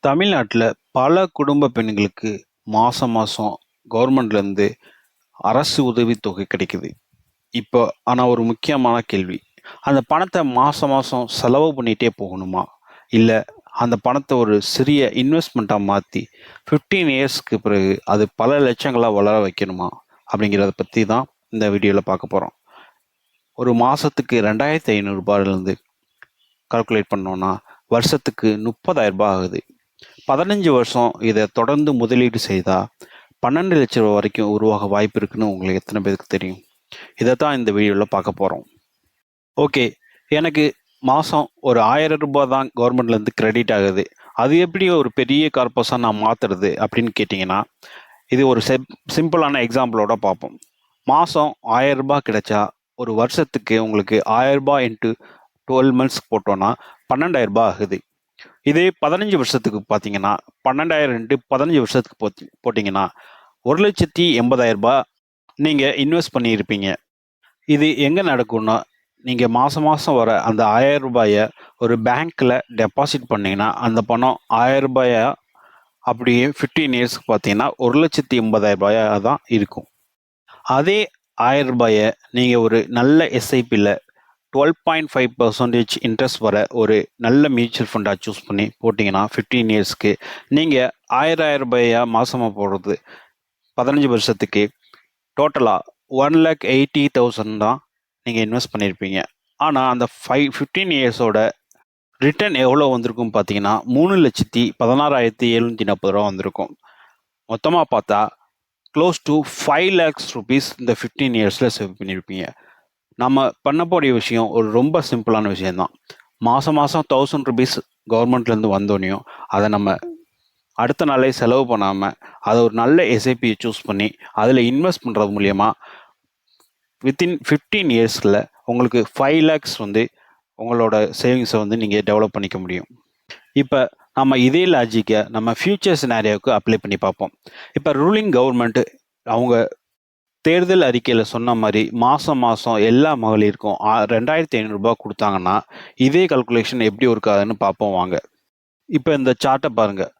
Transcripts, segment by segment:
தமிழ்நாட்டில் பல குடும்ப பெண்களுக்கு மாதம் மாதம் கவர்மெண்ட்லேருந்து அரசு உதவித்தொகை கிடைக்குது. இப்போ ஆனால் ஒரு முக்கியமான கேள்வி, அந்த பணத்தை மாதம் மாதம் செலவு பண்ணிகிட்டே போகணுமா, இல்லை அந்த பணத்தை ஒரு சிறிய இன்வெஸ்ட்மெண்ட்டாக மாற்றி 15 இயர்ஸ்க்கு பிறகு அது பல லட்சங்களாக வளர வைக்கணுமா அப்படிங்கிறத பற்றி தான் இந்த வீடியோவில் பார்க்க போகிறோம். ஒரு மாதத்துக்கு 2500 கால்குலேட் பண்ணோன்னா வருஷத்துக்கு 30,000 ஆகுது. 15 வருஷம் இதை தொடர்ந்து முதலீடு செய்தால் 12 லட்சம் ரூபா வரைக்கும் உருவாக வாய்ப்பு இருக்குன்னு உங்களுக்கு எத்தனை பேருக்கு தெரியும்? இதை தான் இந்த வீடியோவில் பார்க்க போகிறோம். ஓகே, எனக்கு மாதம் ஒரு 1000 ரூபாய் தான் கவர்மெண்ட்லேருந்து கிரெடிட் ஆகுது, அது எப்படி ஒரு பெரிய கார்பஸாக நான் மாற்றுறது அப்படின்னு கேட்டிங்கன்னா, இது ஒரு சிம்பிளான எக்ஸாம்பிளோட பார்ப்போம். மாதம் 1000 ரூபாய் கிடைச்சா ஒரு வருஷத்துக்கு உங்களுக்கு 1000 ரூபாய் இன்ட்டு 12 மந்த்ஸ் போட்டோன்னா 12,000 ரூபாய் ஆகுது. இதே 15 வருஷத்துக்கு பார்த்தீங்கன்னா 12,000 இன்ட்டு 15 வருஷத்துக்கு போட்டிங்கன்னா 1,80,000 ரூபாய் நீங்கள் இன்வெஸ்ட் பண்ணியிருப்பீங்க. இது எங்கே நடக்கும்னா, நீங்கள் மாதம் மாதம் வர அந்த 1000 ரூபாயை ஒரு பேங்க்கில் டெபாசிட் பண்ணிங்கன்னா அந்த பணம் 1000 ரூபாயா அப்படியே 15 இயர்ஸ்க்கு பார்த்தீங்கன்னா 1,80,000 ரூபாயாக தான் இருக்கும். அதே 1000 ரூபாயை நீங்கள் ஒரு நல்ல எஸ்ஐபியில் 12.5% இன்ட்ரெஸ்ட் வர ஒரு நல்ல மியூச்சுவல் ஃபண்டாக சூஸ் பண்ணி போட்டிங்கன்னா 15 இயர்ஸ்க்கு நீங்கள் 1000 ரூபாயா மாதமாக போடுறது 15 வருஷத்துக்கு டோட்டலாக 1,80,000 தான் நீங்கள் இன்வெஸ்ட் பண்ணியிருப்பீங்க. ஆனால் அந்த 15 இயர்ஸோட ரிட்டர்ன் எவ்வளோ வந்திருக்கும் பார்த்தீங்கன்னா 3,16,740 ரூபா வந்திருக்கும். மொத்தமாக பார்த்தா க்ளோஸ் டு 5 lakhs rupees இந்த 15 இயர்ஸில் சேவ் பண்ணியிருப்பீங்க. நம்ம பண்ணக்கூடிய விஷயம் ஒரு ரொம்ப சிம்பிளான விஷயந்தான். மாதம் 1,000 rupees கவர்மெண்ட்லேருந்து வந்தோடனையும் அதை நம்ம அடுத்த நாளே செலவு பண்ணாமல் அதை ஒரு நல்ல எஸ்ஐபியை சூஸ் பண்ணி அதில் இன்வெஸ்ட் பண்ணுறது மூலயமா வித்தின் 15 இயர்ஸில் உங்களுக்கு 5 lakhs உங்களோட சேவிங்ஸை நீங்கள் டெவலப் பண்ணிக்க முடியும். இப்போ நம்ம இதே லாஜிக்கை நம்ம ஃப்யூச்சர் சினாரியோவுக்கு அப்ளை பண்ணி பார்ப்போம். இப்போ ரூலிங் கவர்மெண்ட்டு அவங்க தேர்தல் அறிக்கையில் சொன்ன மாதிரி மாதம் மாதம் எல்லா மகளிருக்கும் 2,500 ரூபாய் கொடுத்தாங்கன்னா இதே கால்குலேஷன் எப்படி இருக்காதுன்னு பார்ப்போம் வாங்க. இப்போ இந்த சார்ட்டை பாருங்கள்.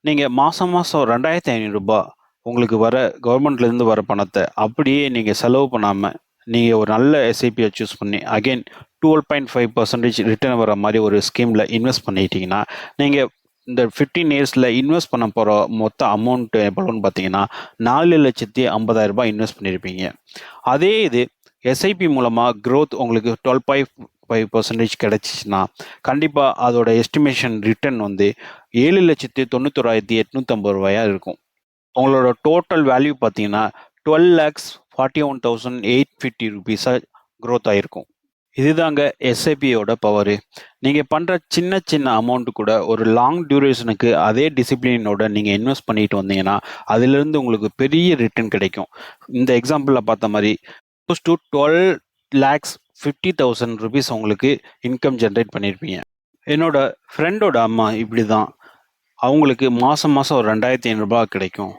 நீங்கள் மாதம் 2,500 ரூபாய் உங்களுக்கு வர கவர்மெண்ட்லேருந்து வர பணத்தை அப்படியே நீங்கள் செலவு பண்ணாமல் நீங்கள் ஒரு நல்ல எஸ்ஐபியை சூஸ் பண்ணி அகெயின் 12.5% ரிட்டர்ன் வர மாதிரி ஒரு ஸ்கீமில் இன்வெஸ்ட் பண்ணிட்டீங்கன்னா நீங்கள் இந்த 15 இயர்ஸில் இன்வெஸ்ட் பண்ண போகிற மொத்த அமௌண்ட் எவ்வளோன்னு பார்த்தீங்கன்னா 4,50,000 ரூபாய் இன்வெஸ்ட் பண்ணியிருப்பீங்க. அதே இது எஸ்ஐபி மூலமாக க்ரோத் உங்களுக்கு 12.5% கிடைச்சிச்சுன்னா கண்டிப்பாக அதோட எஸ்டிமேஷன் ரிட்டர்ன் 7,91,850 ரூபாயாக இருக்கும். உங்களோட டோட்டல் வேல்யூ பார்த்தீங்கன்னா 12,41,850 ரூபீஸாக க்ரோத் ஆகிருக்கும். இதுதாங்க எஸ்ஐபியோட பவரு. நீங்கள் பண்ணுற சின்ன சின்ன அமௌண்ட்டு கூட ஒரு லாங் டியூரேஷனுக்கு அதே டிசிப்ளினோட நீங்கள் இன்வெஸ்ட் பண்ணிட்டு வந்தீங்கன்னா அதிலிருந்து உங்களுக்கு பெரிய ரிட்டர்ன் கிடைக்கும். இந்த எக்ஸாம்பிளில் பார்த்த மாதிரி க்ளோஸ் டு 12,50,000 ரூபீஸ் உங்களுக்கு இன்கம் ஜென்ரேட் பண்ணியிருப்பீங்க. என்னோட ஃப்ரெண்டோட அம்மா இப்படி தான், அவங்களுக்கு மாதம் ஒரு 2,500 ரூபாய் கிடைக்கும்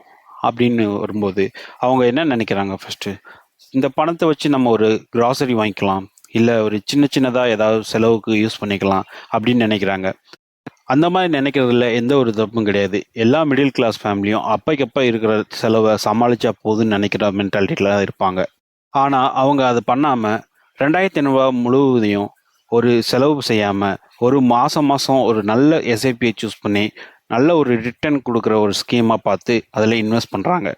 அப்படின்னு வரும்போது அவங்க என்ன நினைக்கிறாங்க, ஃபஸ்ட்டு இந்த பணத்தை வச்சு நம்ம ஒரு கிராசரி வாங்கிக்கலாம், இல்லை ஒரு சின்னதாக ஏதாவது செலவுக்கு யூஸ் பண்ணிக்கலாம் அப்படின்னு நினைக்கிறாங்க. அந்த மாதிரி நினைக்கிறதுல எந்த ஒரு தப்பும் கிடையாது. எல்லா மிடில் கிளாஸ் ஃபேமிலியும் அப்பைக்கப்போ இருக்கிற செலவை சமாளித்தா போதுன்னு நினைக்கிற மென்டாலிட்டியில் தான் இருப்பாங்க. ஆனால் அவங்க அதை பண்ணாமல் 2,500 ரூபா முழுவதையும் ஒரு செலவு செய்யாமல் ஒரு மாதம் ஒரு நல்ல எஸ்ஐபியை சூஸ் பண்ணி நல்ல ஒரு ரிட்டர்ன் கொடுக்குற ஒரு ஸ்கீமாக பார்த்து அதில் இன்வெஸ்ட் பண்ணுறாங்க.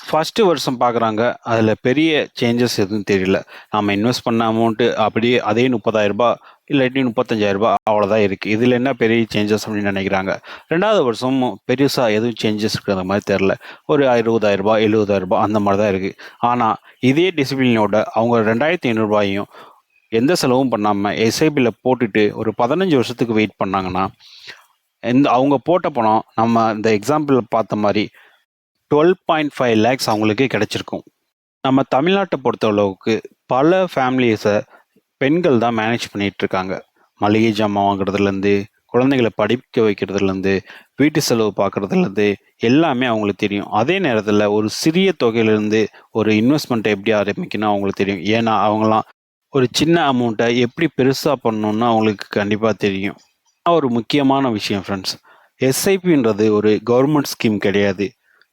ஃபஸ்ட்டு வருஷம் பார்க்குறாங்க, அதில் பெரிய சேஞ்சஸ் எதுவும் தெரியல. நம்ம இன்வெஸ்ட் பண்ண அமௌண்ட்டு அப்படியே அதே 30,000 ரூபாய் இல்லாட்டி 35,000 ரூபாய் அவ்வளோதான் இருக்குது, இதில் என்ன பெரிய சேஞ்சஸ் அப்படின்னு நினைக்கிறாங்க. 2வது வருஷமும் பெருசாக எதுவும் சேஞ்சஸ் இருக்கிற மாதிரி தெரில, ஒரு 60,000 ரூபாய் 70,000 ரூபாய் அந்த மாதிரி தான் இருக்குது. ஆனால் இதே டிசிப்ளினோட அவங்க 2,500 ரூபாயும் எந்த செலவும் பண்ணாமல் எஸ்ஐபியில் போட்டுட்டு ஒரு 15 வருஷத்துக்கு வெயிட் பண்ணாங்கன்னா அவங்க போட்ட பணம் நம்ம இந்த எக்ஸாம்பிளில் பார்த்த மாதிரி 12.5 lakhs அவங்களுக்கு கிடைச்சிருக்கும். நம்ம தமிழ்நாட்டை பொறுத்தளவுக்கு பல ஃபேமிலிஸை பெண்கள் தான் மேனேஜ் பண்ணிகிட்ருக்காங்க. மளிகை ஜாமான் வாங்குறதுலேருந்து, குழந்தைகளை படிக்க வைக்கிறதுலேருந்து, வீட்டு செலவு பார்க்குறதுலேருந்து எல்லாமே அவங்களுக்கு தெரியும். அதே நேரத்தில் ஒரு சிறிய தொகையிலேருந்து ஒரு இன்வெஸ்ட்மெண்ட்டை எப்படி ஆரம்பிக்கணும் அவங்களுக்கு தெரியும். ஏன்னா அவங்களாம் ஒரு சின்ன அமௌண்ட்டை எப்படி பெருசாக பண்ணணுன்னு அவங்களுக்கு கண்டிப்பாக தெரியும். ஒரு முக்கியமான விஷயம் ஃப்ரெண்ட்ஸ், எஸ்ஐபின்றது ஒரு கவர்மெண்ட் ஸ்கீம் கிடையாது.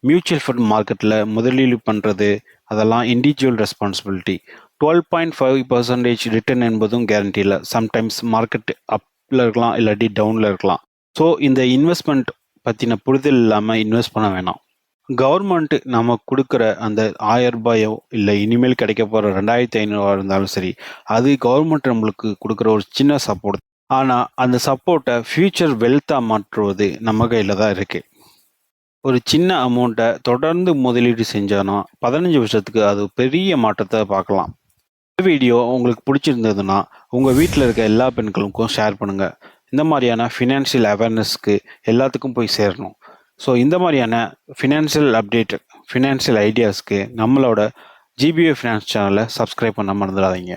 மியூச்சுவல் ஃபண்ட் மார்க்கெட்டில் முதலீடு பண்ணுறது அதெல்லாம் இண்டிவிஜுவல் ரெஸ்பான்சிபிலிட்டி. 12.5% ரிட்டர்ன் என்பதும் கேரண்டி இல்லை. சம்டைம்ஸ் மார்க்கெட் அப்பில் இருக்கலாம், இல்லாட்டி டவுனில் இருக்கலாம். ஸோ இந்த இன்வெஸ்ட்மெண்ட் பற்றின புரிதல் இல்லாமல் இன்வெஸ்ட் பண்ண வேணாம். கவர்மெண்ட் நம்ம கொடுக்குற அந்த 1000 ரூபாயோ இல்லை இனிமேல் கிடைக்க போகிற 2500 இருந்தாலும் சரி, அது கவர்மெண்ட் நம்மளுக்கு கொடுக்குற ஒரு சின்ன சப்போர்ட். ஆனால் அந்த சப்போர்ட்டை ஃபியூச்சர் வெல்த்தாக மாற்றுவது நம்ம கையில் தான் இருக்குது. ஒரு சின்ன அமௌண்ட்டை தொடர்ந்து முதலீடு செஞ்சோன்னா 15 வருஷத்துக்கு அது பெரிய மாற்றத்தை பார்க்கலாம். இந்த வீடியோ உங்களுக்கு பிடிச்சிருந்ததுன்னா உங்கள் வீட்டில் இருக்க எல்லா பெண்களுக்கும் ஷேர் பண்ணுங்கள். இந்த மாதிரியான ஃபினான்ஷியல் அவேர்னஸ்க்கு எல்லாத்துக்கும் போய் சேரணும். ஸோ இந்த மாதிரியான ஃபினான்ஷியல் அப்டேட், ஃபினான்ஷியல் ஐடியாஸ்க்கு நம்மளோட ஜிபிஏ ஃபினான்ஸ் சேனலை சப்ஸ்கிரைப் பண்ண மறந்துடாதீங்க.